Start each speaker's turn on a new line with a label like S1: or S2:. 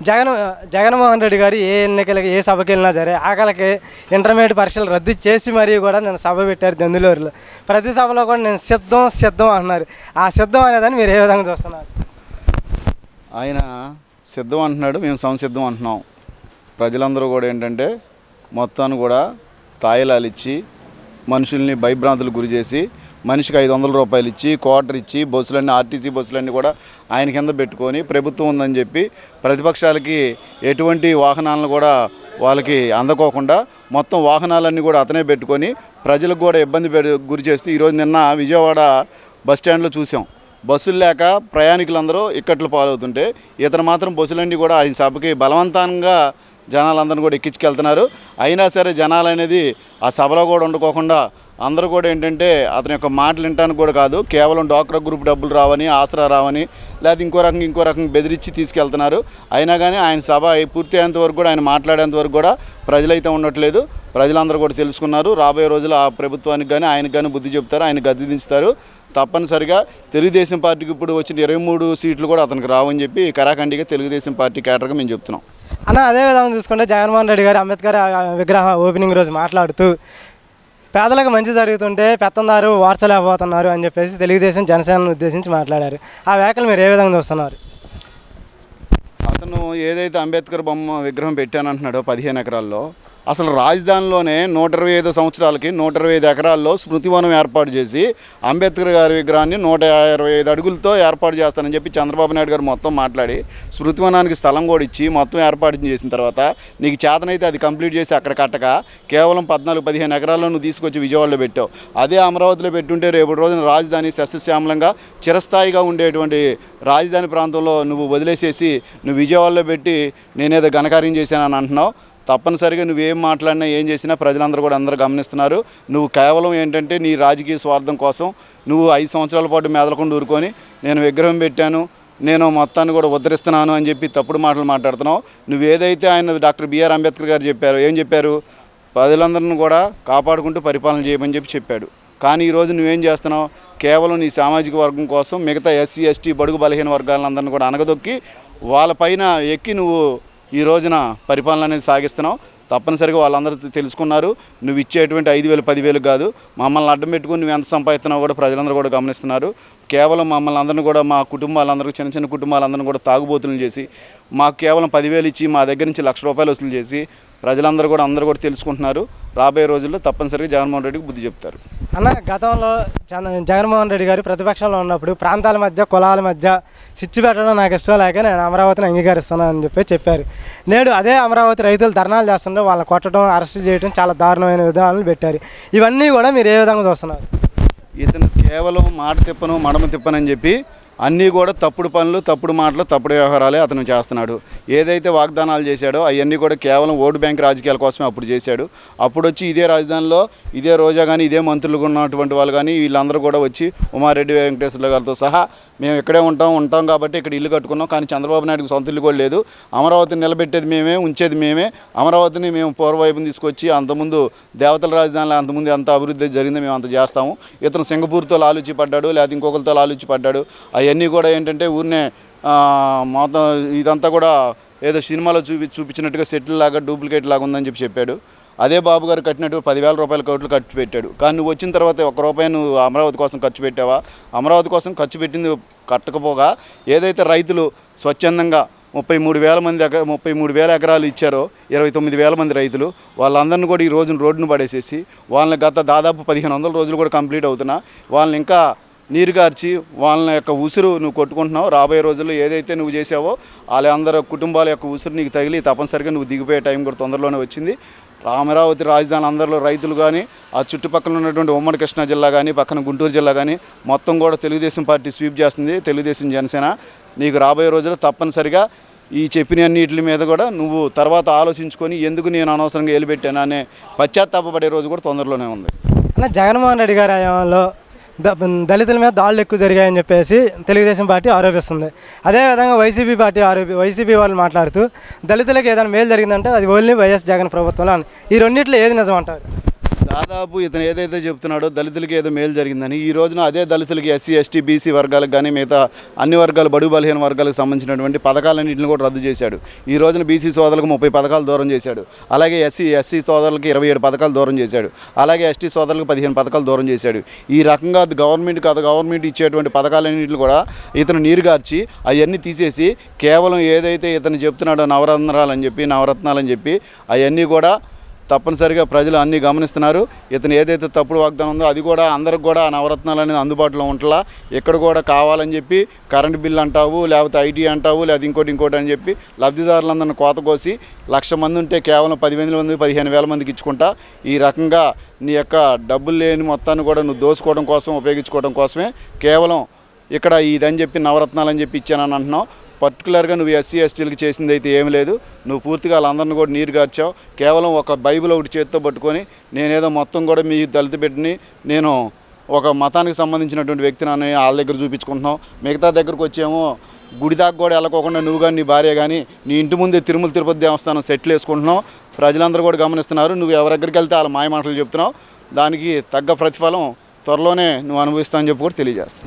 S1: జగన్ జగన్మోహన్ రెడ్డి గారు ఏ ఎన్నికలకి ఏ సభకి వెళ్ళినా సరే ఆకలికి ఇంటర్మీడియట్ పరీక్షలు రద్దు చేసి మరీ కూడా నేను సభ పెట్టారు దెందులూరులో. ప్రతి సభలో కూడా నేను సిద్ధం సిద్ధం అంటున్నారు. ఆ సిద్ధం అనేదాన్ని మీరు ఏ విధంగా చూస్తున్నారు?
S2: ఆయన సిద్ధం అంటున్నాడు, మేము సంసిద్ధం అంటున్నాం. ప్రజలందరూ కూడా ఏంటంటే మొత్తాన్ని కూడా తాయిలాలు ఇచ్చి మనుషుల్ని భయభ్రాంతులకు గురి చేసి మనిషికి 500 రూపాయలు ఇచ్చి క్వార్టర్ ఇచ్చి బస్సులన్నీ ఆర్టీసీ బస్సులన్నీ కూడా ఆయన కింద పెట్టుకొని ప్రభుత్వం ఉందని చెప్పి ప్రతిపక్షాలకి ఎటువంటి వాహనాలను కూడా వాళ్ళకి అందకోకుండా మొత్తం వాహనాలన్నీ కూడా అతనే పెట్టుకొని ప్రజలకు కూడా ఇబ్బంది గురి చేస్తూ ఈరోజు నిన్న విజయవాడ బస్టాండ్లో చూసాం. బస్సులు లేక ప్రయాణికులందరూ ఇక్కట్లు పాలవుతుంటే ఇతను మాత్రం బస్సులన్నీ కూడా ఆయన సభకి బలవంతంగా జనాలందరినీ కూడా ఎక్కించుకెళ్తున్నారు. అయినా సరే జనాలు అనేది ఆ సభలో కూడా ఉండుకోకుండా అందరూ కూడా ఏంటంటే అతని యొక్క మాటలు వినడానికి కూడా కాదు, కేవలం డ్వాక్రా గ్రూప్ డబ్బులు రావని, ఆసరా రావని, లేదా ఇంకో రకంగా బెదిరించి తీసుకెళ్తున్నారు. అయినా కానీ ఆయన సభ పూర్తి అయ్యేంత వరకు కూడా ఆయన మాట్లాడేంత వరకు కూడా ప్రజలైతే ఉండట్లేదు. ప్రజలందరూ కూడా తెలుసుకున్నారు. రాబోయే రోజులు ఆ ప్రభుత్వానికి కానీ ఆయనకు కానీ బుద్ధి చెప్తారు, ఆయన గద్దె దించుతారు. తప్పనిసరిగా తెలుగుదేశం పార్టీకి ఇప్పుడు వచ్చిన 23 సీట్లు కూడా అతనికి రావని చెప్పి కరాఖండిగా తెలుగుదేశం పార్టీ కేటర్గా మేము చెప్తున్నాం.
S1: అన్న అదే విధంగా చూసుకుంటే జగన్మోహన్ రెడ్డి గారు అంబేద్కర్ విగ్రహ ఓపెనింగ్ రోజు మాట్లాడుతూ పేదలకు మంచి జరుగుతుంటే పెత్తందారు వార్చలేకపోతున్నారు అని చెప్పేసి తెలుగుదేశం జనసేనను ఉద్దేశించి మాట్లాడారు. ఆ వ్యాఖ్యలు మీరు ఏ విధంగా చూస్తున్నారు?
S2: అతను ఏదైతే అంబేద్కర్ బొమ్మ విగ్రహం పెట్టానంటున్నాడో 15 ఎకరాల్లో, అసలు రాజధానిలోనే 125 సంవత్సరాలకి 125 ఎకరాల్లో స్మృతివనం ఏర్పాటు చేసి అంబేద్కర్ గారి విగ్రహాన్ని 125 అడుగులతో ఏర్పాటు చేస్తానని చెప్పి చంద్రబాబు నాయుడు గారు మొత్తం మాట్లాడి స్మృతివనానికి స్థలం కూడా ఇచ్చి మొత్తం ఏర్పాటు చేసిన తర్వాత నీకు చేతనైతే అది కంప్లీట్ చేసి అక్కడ కట్టక కేవలం 14-15 ఎకరాల్లో నువ్వు తీసుకొచ్చి విజయవాడలో పెట్టావు. అదే అమరావతిలో పెట్టుంటే రేపటి రోజున రాజధాని సస్యశ్యామలంగా చిరస్థాయిగా ఉండేటువంటి రాజధాని ప్రాంతంలో నువ్వు వదిలేసేసి నువ్వు విజయవాడలో పెట్టి నేనేదో ఘనకార్యం చేశానని అంటున్నావు. తప్పనిసరిగా నువ్వేం మాట్లాడినా ఏం చేసినా ప్రజలందరూ కూడా అందరూ గమనిస్తున్నారు. నువ్వు కేవలం ఏంటంటే నీ రాజకీయ స్వార్థం కోసం నువ్వు 5 సంవత్సరాల పాటు మెదలకుండా ఊరుకొని నేను విగ్రహం పెట్టాను, నేను మొత్తాన్ని కూడా ఉద్ధరిస్తున్నాను అని చెప్పి తప్పుడు మాటలు మాట్లాడుతున్నావు. నువ్వు ఏదైతే ఆయన డాక్టర్ బిఆర్ అంబేద్కర్ గారు చెప్పారు, ఏం చెప్పారు? ప్రజలందరిని కూడా కాపాడుకుంటూ పరిపాలన చేయమని చెప్పాడు. కానీ ఈరోజు నువ్వేం చేస్తున్నావు? కేవలం నీ సామాజిక వర్గం కోసం మిగతా ఎస్సీ ఎస్టీ బడుగు బలహీన వర్గాలందరినీ కూడా అనగదొక్కి వాళ్ళపైన ఎక్కి నువ్వు ఈ రోజున పరిపాలన అనేది సాగిస్తున్నావు. తప్పనిసరిగా వాళ్ళందరూ తెలుసుకున్నారు. నువ్వు ఇచ్చేటువంటి 5,000 10,000 కాదు, మమ్మల్ని అడ్డం పెట్టుకుని నువ్వు ఎంత సంపాదిస్తున్నావు కూడా ప్రజలందరూ కూడా గమనిస్తున్నారు. కేవలం మమ్మల్ని అందరినీ కూడా మా కుటుంబాలందరూ చిన్న కుటుంబాలందరినీ కూడా తాగుబోతులు చేసి మాకు కేవలం 10,000 ఇచ్చి మా దగ్గర నుంచి ₹1,00,000 వసూలు చేసి ప్రజలందరూ కూడా తెలుసుకుంటున్నారు. రాబోయే రోజుల్లో తప్పనిసరిగా జగన్మోహన్ రెడ్డికి బుద్ధి చెప్తారు.
S1: అన్న గతంలో జగన్మోహన్ రెడ్డి గారు ప్రతిపక్షంలో ఉన్నప్పుడు ప్రాంతాల మధ్య కులాల మధ్య చిచ్చు పెట్టడం నాకు ఇష్టం లేక నేను అమరావతిని అంగీకరిస్తాను అని చెప్పారు. నేడు అదే అమరావతి రైతులు ధర్నాలు చేస్తుంటే వాళ్ళని కొట్టడం, అరెస్ట్ చేయడం చాలా దారుణమైన విధానాలు పెట్టారు. ఇవన్నీ కూడా మీరు ఏ విధంగా చూస్తున్నారు?
S2: ఇతను కేవలం మాట తిప్పను మడమ తిప్పనని చెప్పి అన్నీ కూడా తప్పుడు పనులు, తప్పుడు మాటలు, తప్పుడు వ్యవహారాలే అతను చేస్తున్నాడు. ఏదైతే వాగ్దానాలు చేశాడో అవన్నీ కూడా కేవలం ఓటు బ్యాంక్ రాజకీయాల కోసమే అప్పుడు చేశాడు. అప్పుడు వచ్చి ఇదే రాజధానిలో ఇదే రోజా కానీ ఇదే మంత్రులు ఉన్నటువంటి వాళ్ళు కానీ వీళ్ళందరూ కూడా వచ్చి ఉమారెడ్డి వెంకటేశ్వర్ల గారితో సహా మేము ఇక్కడే ఉంటాం కాబట్టి ఇక్కడ ఇల్లు కట్టుకున్నాం. కానీ చంద్రబాబు నాయుడుకి సొంత ఇల్లు కూడా లేదు. అమరావతిని నిలబెట్టేది మేమే, ఉంచేది మేమే. అమరావతిని మేము పూర్వవైపుని తీసుకొచ్చి అంతకుముందు దేవతల రాజధానిలో అంతకుముందు ఎంత అభివృద్ధి జరిగిందో మేము అంత చేస్తాము. ఇతను సింగపూర్తో లాలూచి పడ్డాడు, లేదా ఇంకొకరితో లాలూచి పడ్డాడు. అవన్నీ కూడా ఏంటంటే ఊరినే మొత్తం ఇదంతా కూడా ఏదో సినిమాలో చూపించినట్టుగా సెటిల్ లాగా డూప్లికేట్ లాగా ఉందని చెప్పాడు. అదే బాబు గారు కట్టినట్టు 10,000 రూపాయల కోట్లు ఖర్చు పెట్టాడు. కానీ నువ్వు వచ్చిన తర్వాత ₹1 నువ్వు అమరావతి కోసం ఖర్చు పెట్టావా? అమరావతి కోసం ఖర్చు పెట్టింది కట్టకపోగా ఏదైతే రైతులు స్వచ్ఛందంగా 33,000 ఎకరాలు ఇచ్చారో 29,000 మంది రైతులు వాళ్ళందరినీ కూడా ఈ రోజున రోడ్డును పడేసేసి వాళ్ళని గత దాదాపు 1,500 రోజులు కూడా కంప్లీట్ అవుతున్నా వాళ్ళని ఇంకా నీరు గార్చి వాళ్ళ యొక్క ఉసురు నువ్వు కొట్టుకుంటున్నావు. రాబోయే రోజుల్లో ఏదైతే నువ్వు చేసావో వాళ్ళందరూ కుటుంబాల యొక్క ఉసురు నీకు తగిలి తప్పనిసరిగా నువ్వు దిగిపోయే టైం కూడా తొందరలోనే వచ్చింది. అమరావతి రాజధాని అందరిలో రైతులు కానీ ఆ చుట్టుపక్కల ఉన్నటువంటి ఉమ్మడి కృష్ణా జిల్లా కానీ పక్కన గుంటూరు జిల్లా కానీ మొత్తం కూడా తెలుగుదేశం పార్టీ స్వీప్ చేస్తుంది, తెలుగుదేశం జనసేన. నీకు రాబోయే రోజుల్లో తప్పనిసరిగా ఈ చెప్పిన అన్నిటి మీద కూడా నువ్వు తర్వాత ఆలోచించుకొని ఎందుకు నేను అనవసరంగా ఏలుపెట్టాను అనే పశ్చాత్తాపపడే రోజు కూడా తొందరలోనే ఉంది.
S1: అన్న జగన్మోహన్ రెడ్డి గారి హయాంలో దళితుల మీద దాడులు ఎక్కువ జరిగాయని చెప్పేసి తెలుగుదేశం పార్టీ ఆరోపిస్తుంది. అదేవిధంగా వైసీపీ వాళ్ళు మాట్లాడుతూ దళితులకు ఏదైనా మేలు జరిగిందంటే అది ఓన్లీ వైఎస్ జగన్ ప్రభుత్వంలో అని. ఈ రెండింటిలో ఏది నిజం అంటారు?
S2: దాదాపు ఇతను ఏదైతే చెప్తున్నాడో దళితులకి ఏదో మేలు జరిగిందని, ఈ రోజున అదే దళితులకి ఎస్సీ ఎస్టీ బీసీ వర్గాలకు కానీ మిగతా అన్ని వర్గాలు బడుగు బలహీన వర్గాలకు సంబంధించినటువంటి పథకాలన్నింటిని కూడా రద్దు చేశాడు. ఈ రోజున బీసీ సోదరులకు 30 పథకాలు దూరం చేశాడు. అలాగే ఎస్సీ సోదరులకు 27 పథకాలు దూరం చేశాడు. అలాగే ఎస్టీ సోదరులకు 15 పథకాలు దూరం చేశాడు. ఈ రకంగా గవర్నమెంట్ ఇచ్చేటువంటి పథకాలన్నింటిని కూడా ఇతను నీరుగార్చి అవన్నీ తీసేసి కేవలం ఏదైతే ఇతను చెప్తున్నాడో నవరత్నాలని చెప్పి అవన్నీ కూడా తప్పనిసరిగా ప్రజలు అన్నీ గమనిస్తున్నారు. ఇతను ఏదైతే తప్పుడు వాగ్దానం ఉందో అది కూడా అందరికి కూడా ఆ నవరత్నాలు అనేది అందుబాటులో ఉంటలా. ఇక్కడ కూడా కావాలని చెప్పి కరెంటు బిల్లు అంటావు, లేకపోతే ఐటీ అంటావు, లేదా ఇంకోటి అని చెప్పి లబ్ధిదారులందరిని కోత కోసి 1,00,000 మంది ఉంటే కేవలం 10,000 మంది 15,000 మందికి ఇచ్చుకుంటా ఈ రకంగా నీ యొక్క డబ్బులు లేని మొత్తాన్ని కూడా నువ్వు దోచుకోవడం కోసం ఉపయోగించుకోవడం కోసమే కేవలం ఇక్కడ ఇదని చెప్పి నవరత్నాలని చెప్పి ఇచ్చానని అంటున్నావు. పర్టికులర్గా నువ్వు ఎస్సీ ఎస్టీలకి చేసింది అయితే ఏమి లేదు. నువ్వు పూర్తిగా వాళ్ళందరినీ కూడా నీరుగార్చావు. కేవలం ఒక బైబిల్ ఒకటి చేత్తో పట్టుకొని నేనేదో మొత్తం కూడా మీ దళిత బిడ్డని, నేను ఒక మతానికి సంబంధించినటువంటి వ్యక్తిని అని వాళ్ళ దగ్గర చూపించుకుంటున్నావు. మిగతా దగ్గరకు వచ్చేమో గుడి దాకా కూడా వెళ్ళకోకుండా నువ్వు కానీ నీ భార్య కానీ నీ ఇంటి ముందే తిరుపతి దేవస్థానం సెటిల్ వేసుకుంటున్నావు. ప్రజలందరూ కూడా గమనిస్తున్నారు. నువ్వు ఎవరి దగ్గరికి వెళ్తే వాళ్ళ మాయ మాటలు చెప్తున్నావు. దానికి తగ్గ ప్రతిఫలం త్వరలోనే నువ్వు అనుభవిస్తావని చెప్పి కూడా తెలియజేస్తాను.